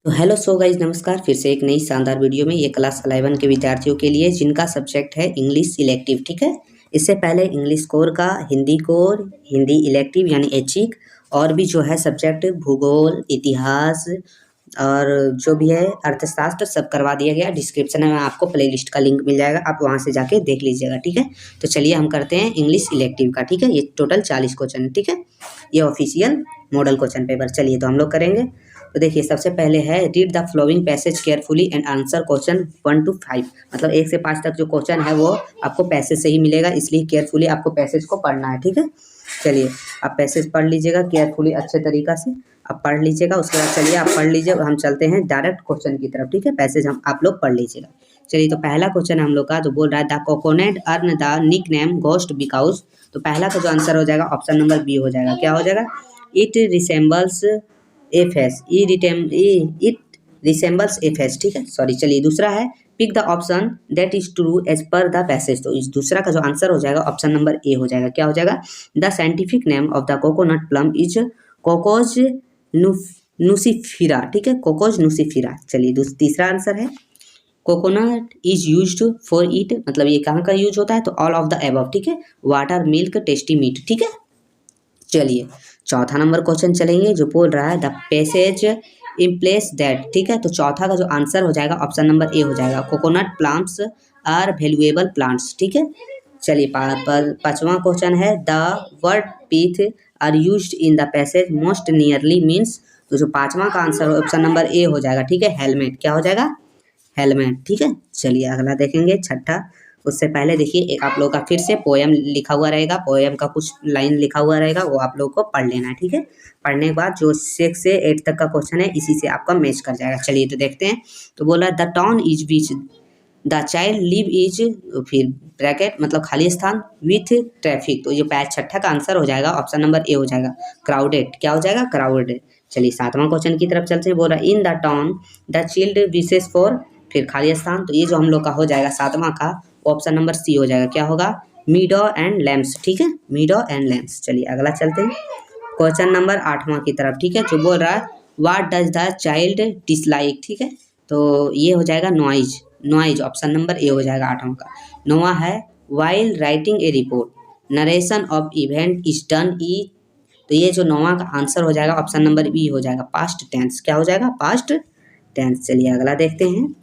तो hello so guys, नमस्कार। फिर से एक नई शानदार वीडियो में ये क्लास 11 के विद्यार्थियों के लिए जिनका सब्जेक्ट है इंग्लिश इलेक्टिव। ठीक है, इससे पहले इंग्लिश कोर का हिंदी कोर, हिंदी इलेक्टिव यानी ऐच्छिक, और भी जो है सब्जेक्ट भूगोल, इतिहास और जो भी है अर्थशास्त्र सब करवा दिया गया। डिस्क्रिप्शन में आपको प्लेलिस्ट का लिंक मिल जाएगा, आप वहाँ से जाके देख लीजिएगा। ठीक है, तो चलिए हम करते हैं इंग्लिश इलेक्टिव का। ठीक है, ये टोटल 40 क्वेश्चन है। ठीक है, ये ऑफिशियल मॉडल क्वेश्चन पेपर। चलिए तो हम लोग करेंगे। तो देखिए, सबसे पहले है read the flowing passage carefully and answer question 1 to 5। मतलब 1 से 5 तक जो क्वेश्चन है वो आपको पैसेज से ही मिलेगा, इसलिए केयरफुली आपको पैसेज को पढ़ना है। ठीक है, चलिए आप पैसेज पढ़ लीजिएगा केयरफुली, अच्छे तरीका से आप पढ़ लीजिएगा। उसके बाद चलिए आप पढ़ लीजिए, हम चलते हैं डायरेक्ट क्वेश्चन की तरफ। ठीक है, पैसेज हम आप लोग पढ़ लीजिएगा। चलिए, तो पहला क्वेश्चन है हम लोग का, जो बोल रहा है the coconut earn the nick name ghost because. तो पहला का जो आंसर हो जाएगा ऑप्शन नंबर बी हो जाएगा। क्या हो जाएगा? It resembles a face. It resembles a face. ठीक है, सॉरी। चलिए, दूसरा है pick the option that is true as per the passage. तो इस दूसरा का जो आंसर हो जाएगा ऑप्शन नंबर ए हो जाएगा। क्या हो जाएगा? The scientific name of the coconut palm is Cocos nucifera. ठीक है, कोकोज नुसिफिरा। चलिए, तीसरा आंसर है coconut is used for eat. मतलब ये कहाँ का यूज होता है? तो ऑल ऑफ द एबव। ठीक है, वाटर, मिल्क, टेस्टी मीट। ठीक है, चलिए चौथा नंबर क्वेश्चन चलेंगे, जो बोल रहा है द पैसेज इम्प्लेस दैट। ठीक है, तो चौथा का जो आंसर हो जाएगा ऑप्शन नंबर ए हो जाएगा coconut plants are valuable plants. ठीक है, चलिए पांचवा क्वेश्चन है the word pith are used in the passage most nearly means. तो जो पांचवा का आंसर ऑप्शन नंबर ए हो जाएगा। ठीक है, हेलमेट। क्या हो जाएगा? हेलमेट। ठीक है, चलिए अगला देखेंगे, छठा। उससे पहले देखिए, एक आप लोग का फिर से पोएम लिखा हुआ रहेगा, पोएम का कुछ लाइन लिखा हुआ रहेगा, वो आप लोग को पढ़ लेना है। ठीक है, पढ़ने के बाद जो 6 से 8 तक का क्वेश्चन है इसी से आपका मैच कर जाएगा। चलिए तो देखते हैं। तो बोला the town is which the child live is, फिर ब्रैकेट मतलब खाली स्थान, विथ ट्रैफिक। तो ये छठा का आंसर हो जाएगा ऑप्शन नंबर ए हो जाएगा क्राउडेड। क्या हो जाएगा? क्राउडेड। चलिए सातवां क्वेश्चन की तरफ चलते हैं। बोल रहा in the town the child wishes for, फिर खाली स्थान। तो ये जो हम लोग का हो जाएगा सातवां का ऑप्शन नंबर सी हो जाएगा। क्या होगा? मीडो एंड लैम्प्स। ठीक है, मीडो एंड लैम्प्स। चलिए अगला चलते हैं क्वेश्चन नंबर 8वां की तरफ। ठीक है, जो बोल रहा है what does the child dislike. ठीक है, तो ये हो जाएगा noise. Noise option number A हो जाएगा 8वां का। 9वां है while writing a report narration of event is done ई। तो ये जो 9वां का आंसर हो जाएगा ऑप्शन नंबर बी हो जाएगा पास्ट टेंस। क्या हो जाएगा? Past tense. चलिए अगला देखते हैं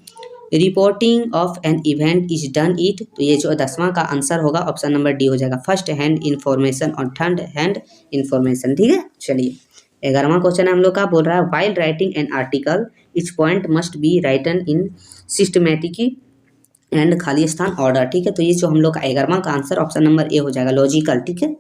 reporting of an event is done it. तो ये जो 10वां का आंसर होगा ऑप्शन नंबर डी हो जाएगा फर्स्ट हैंड इंफॉर्मेशन और थर्ड हैंड इंफॉर्मेशन। ठीक है, चलिए 11वां क्वेश्चन है हम लोग का। बोल रहा है while writing an article each point must be written in systematic and खाली स्थान ऑर्डर। ठीक है, तो ये जो हम लोग का 11वां का आंसर ऑप्शन नंबर ए हो जाएगा लॉजिकल। ठीक है,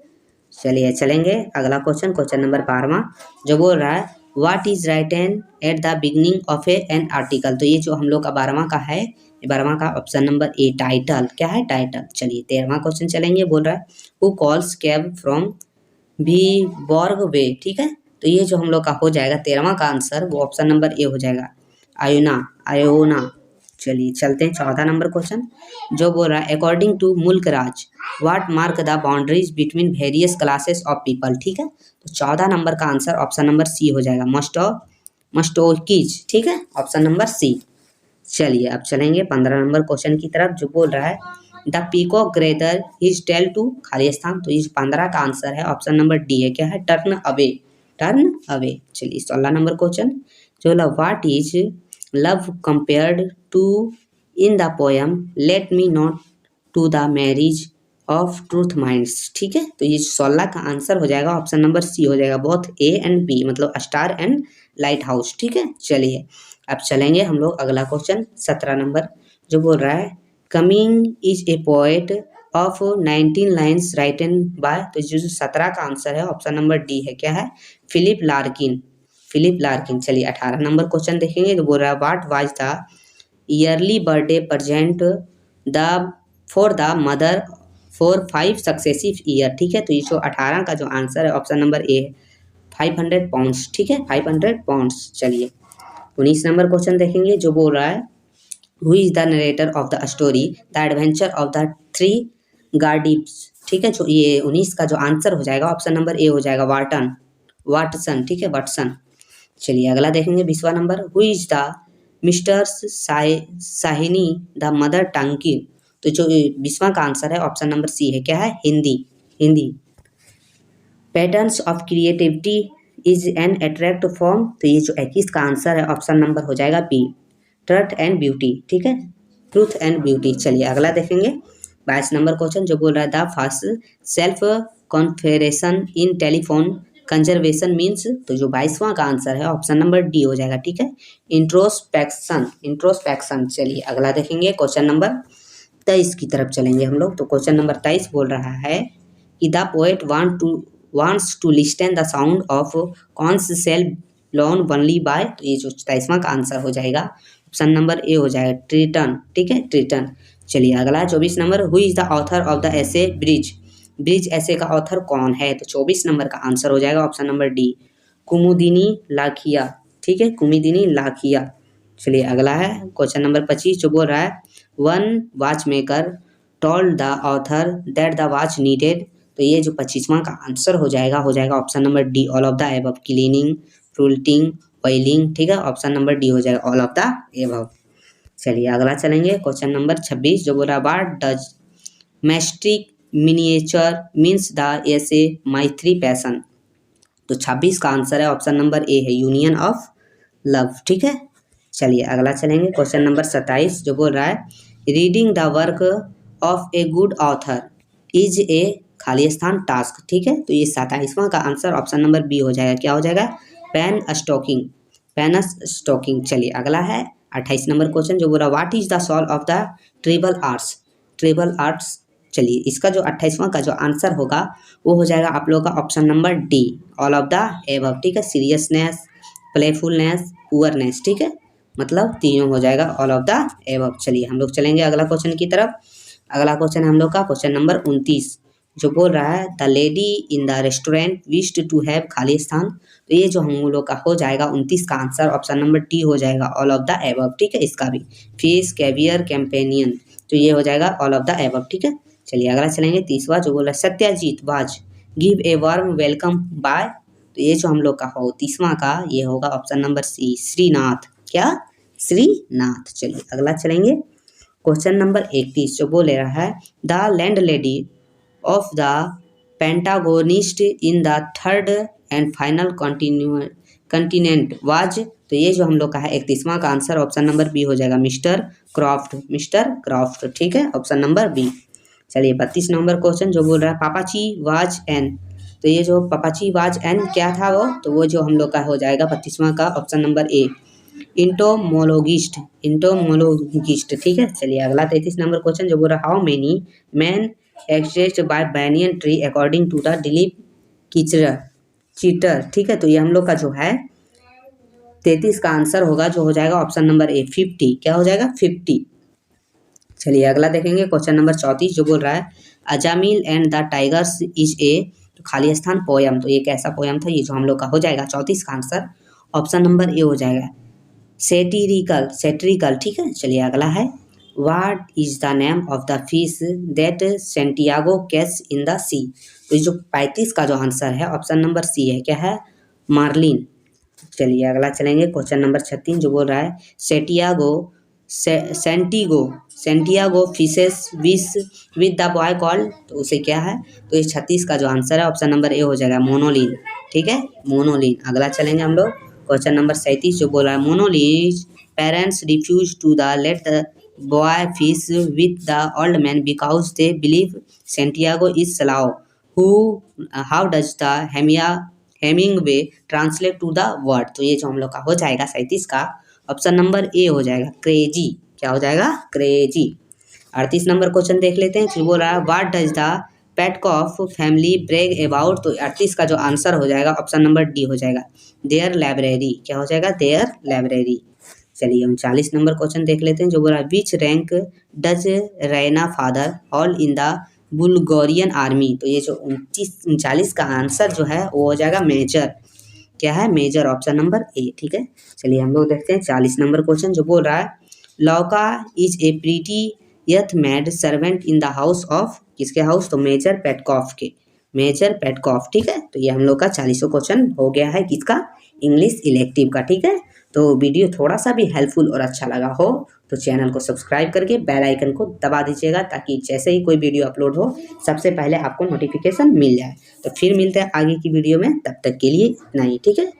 चलिए चलेंगे अगला क्वेश्चन, क्वेश्चन नंबर 12वां, जो बोल रहा है what is written at the beginning of an article. तो ये जो हम लोग का 12वां का है, 12वां का ऑप्शन नंबर ए टाइटल। क्या है? टाइटल। चलिए 13वां क्वेश्चन चलेंगे। बोल रहा है हु कॉल्स कैब फ्रॉम भी बॉर्ग वे। ठीक है, तो ये जो हम लोग का हो जाएगा 13वां का आंसर वो ऑप्शन नंबर ए हो जाएगा आयोना, आयोना। चलिए चलते हैं 14 नंबर क्वेश्चन, जो बोल रहा है according to Mulk Raj what mark the boundaries between various classes of people. ठीक है, तो 14 नंबर का आंसर ऑप्शन नंबर सी हो जाएगा मस्टोकीज। ठीक है, ऑप्शन नंबर सी। चलिए अब चलेंगे 15 नंबर क्वेश्चन की तरफ, जो बोल रहा है the peacock greater his tail to खाली स्थान। तो ये 15 का आंसर है ऑप्शन नंबर डी है। क्या है? Turn away, turn away. चलिए 16 नंबर क्वेश्चन, जो बोला what is love compared to in the poem let me not to the marriage of truth minds. ठीक है, तो ये 16 का आंसर हो जाएगा ऑप्शन नंबर सी हो जाएगा बोथ ए एंड बी, मतलब स्टार एंड लाइट हाउस। ठीक है, चलिए अब चलेंगे हम लोग अगला क्वेश्चन 17 नंबर, जो बोल रहा है coming is a poet of 19 lines written by. तो जो 17 का आंसर है ऑप्शन नंबर डी है। क्या है? Philip Larkin, Philip Larkin. चलिए 18 नंबर क्वेश्चन देखेंगे, तो बोल रहा है what was the yearly birthday present the for the mother for 5 successive year. ठीक है, तो ये जो 18 का जो आंसर है ऑप्शन नंबर ए है 500 पाउंड्स। ठीक है, 500 पाउंड्स। चलिए 19 नंबर क्वेश्चन देखेंगे, जो बोल रहा है who is the narrator of the story the adventure of the 3 guardians. ठीक है, जो ये 19 का जो आंसर हो जाएगा ऑप्शन नंबर ए हो जाएगा वाटसन। ठीक है, वाटसन। चलिए अगला देखेंगे 20वां number, who is the mister Sahni the mother tongue की। तो जो 20वां का आंसर है ऑप्शन नंबर सी है, क्या है, Hindi. Hindi. Patterns of creativity is an attract form. तो ये जो 21 का आंसर है ऑप्शन नंबर हो जाएगा बी, ट्रुथ एंड ब्यूटी। ठीक है, ट्रूथ एंड ब्यूटी। चलिए अगला देखेंगे 22 नंबर क्वेश्चन जो बोल रहा है the first self confirmation in telephone conversation means. तो जो 22वां का आंसर है ऑप्शन नंबर डी हो जाएगा। ठीक है, इंट्रोस्पेक्शन। इंट्रोस्पेक्शन। चलिए अगला देखेंगे क्वेश्चन नंबर 23 की तरफ चलेंगे हम लोग। तो क्वेश्चन नंबर 23 बोल रहा है कि the poet wants to listen the sound of conch shell blown only by। तो ये जो 23वां का आंसर हो जाएगा ऑप्शन नंबर ए हो जाएगा, ट्रिटन। ठीक है, ट्रिटन। चलिए अगला 24 number, who is the author of the essay bridge. Bridge ऐसे का ऑथर कौन है। तो 24 नंबर का आंसर हो जाएगा ऑप्शन नंबर डी, कुमुदिनी लाखिया। ठीक है, कुमुदिनी लाखिया। चलिए अगला है क्वेश्चन नंबर 25 जो बोल रहा है one watch maker told the author that the watch needed. तो ये जो 25वां का आंसर हो जाएगा option number D, all of the above. Cleaning, fruiting, oiling. ठीक है, ऑप्शन नंबर डी हो जाएगा, ऑल ऑफ द एबव। चलिए अगला चलेंगे क्वेश्चन नंबर 26 जो बोल रहा है व्हाट डज मैस्ट्रिक miniature means the essay my three passion. तो 26 का आंसर है ऑप्शन नंबर ए है, यूनियन ऑफ लव। ठीक है, चलिए अगला चलेंगे क्वेश्चन नंबर 27 जो बोल रहा है reading the work of a good author is a खाली स्थान टास्क। ठीक है, तो ये 27वां का आंसर ऑप्शन नंबर बी हो जाएगा, क्या हो जाएगा, पेन स्टॉकिंग। Pen stocking. चलिए अगला है 28 नंबर क्वेश्चन जो बोला what is the soul of the tribal arts. Tribal arts. चलिए इसका जो 28वां का जो आंसर होगा वो हो जाएगा आप लोगों का option number D, all of the above. ठीक है, सीरियसनेस, प्लेफुलनेस, पुअरनेस। ठीक है, मतलब तीनों हो जाएगा ऑल ऑफ द एबव। चलिए हम लोग चलेंगे अगला क्वेश्चन की तरफ। अगला क्वेश्चन है हम लोग का क्वेश्चन नंबर 29 जो बोल रहा है the lady in the restaurant wished to have खाली स्थान। तो ये जो हम लोग का हो जाएगा 29 का आंसर ऑप्शन नंबर डी हो जाएगा, ऑल ऑफ द एबव। ठीक है, इसका भी फिश, कैवियर, कैंपेनियन। तो ये हो जाएगा ऑल ऑफ द एबव। ठीक है, चलिए अगला चलेंगे 30वां जो बोल रहा है Satyajit was give a warm welcome by. तो ये जो हम लोग का हो 30वां का ये होगा ऑप्शन नंबर सी, श्रीनाथ। क्या, श्रीनाथ। चलिए अगला चलेंगे क्वेश्चन नंबर 31 जो बोले रहा है the landlady of the protagonist in the third and final continent was. तो ये जो हम लोग का है 31वां का आंसर ऑप्शन नंबर बी हो जाएगा, मिस्टर क्रॉफ्ट। Mister craft. ठीक है, ऑप्शन नंबर बी। चलिए 32 नंबर क्वेश्चन जो बोल रहा है पापाची वाज एन। तो ये जो पापाची वाज एन क्या था वो, तो वो जो हम लोग का हो जाएगा 32वां का ऑप्शन नंबर ए, इंटोमोलॉजिस्ट। इंटोमोलॉजिस्ट। ठीक है, चलिए अगला 33 नंबर क्वेश्चन जो बोल रहा है how many man exchanged by banyan tree according to the Dilip cheater. ठीक है, तो ये हम लोग का जो है 33 का आंसर होगा जो हो जाएगा ऑप्शन नंबर ए, 50। क्या हो जाएगा, 50। चलिए अगला देखेंगे क्वेश्चन नंबर 34 जो बोल रहा है Ajamil and the tigers is a. तो खाली स्थान पोयम। तो ये कैसा पोयम था, ये जो हम लोग का हो जाएगा 34 का आंसर ऑप्शन नंबर ए हो जाएगा, सेटिरिकल। सेट्रिकल। ठीक है, चलिए अगला है what is the name of the fish that Santiago catch in the sea. तो ये जो 35 का जो आंसर है ऑप्शन नंबर सी है, क्या है, मार्लिन। चलिए अगला चलेंगे क्वेश्चन नंबर 36 जो बोल रहा है Santiago fishes with the boy called. तो उसे क्या है, तो ये 36 का जो आंसर है ऑप्शन नंबर ए हो जाएगा, मोनोलिन। ठीक है, मोनोलिन। अगला चलेंगे हम लोग क्वेश्चन नंबर 37 जो बोल रहा है Manolin parents refuse to the let the boy fish with the old man because they believe Santiago is salao who how does the Hemingway translate to the word. तो ये जो हम लोग का हो जाएगा 37 का ऑप्शन नंबर ए हो जाएगा, क्रेजी। क्या हो जाएगा, क्रेजी। 38 नंबर क्वेश्चन देख लेते हैं जो बोल रहा है what does the Petkoff family Bragg about. तो 38 का जो आंसर हो जाएगा ऑप्शन नंबर डी हो जाएगा, देयर लाइब्रेरी। क्या हो जाएगा, देयर लाइब्रेरी। चलिए हम 40 नंबर क्वेश्चन देख लेते हैं जो बोल रहा है which rank does Raina father hold in the Bulgarian army. तो ये जो 39 का आंसर जो है वो हो जाएगा मेजर। क्या है, मेजर, ऑप्शन नंबर ए। ठीक है, चलिए हम लोग देखते हैं 40 नंबर क्वेश्चन जो बोल रहा है लौका इज ए प्रीटी यथ maid servant in the house of. किसके हाउस, तो मेजर पेटकॉफ के, मेजर पेटकॉफ। ठीक है, तो ये हम लोग का 40वां क्वेश्चन हो गया है किसका, इंग्लिश इलेक्टिव का, ठीक है। तो वीडियो थोड़ा सा भी हेल्पफुल और अच्छा लगा हो तो चैनल को सब्सक्राइब करके बेल आइकन को दबा दीजिएगा, ताकि जैसे ही कोई वीडियो अपलोड हो सबसे पहले आपको नोटिफिकेशन मिल जाए। तो फिर मिलते हैं आगे की वीडियो में, तब तक के लिए इतना ही, ठीक है।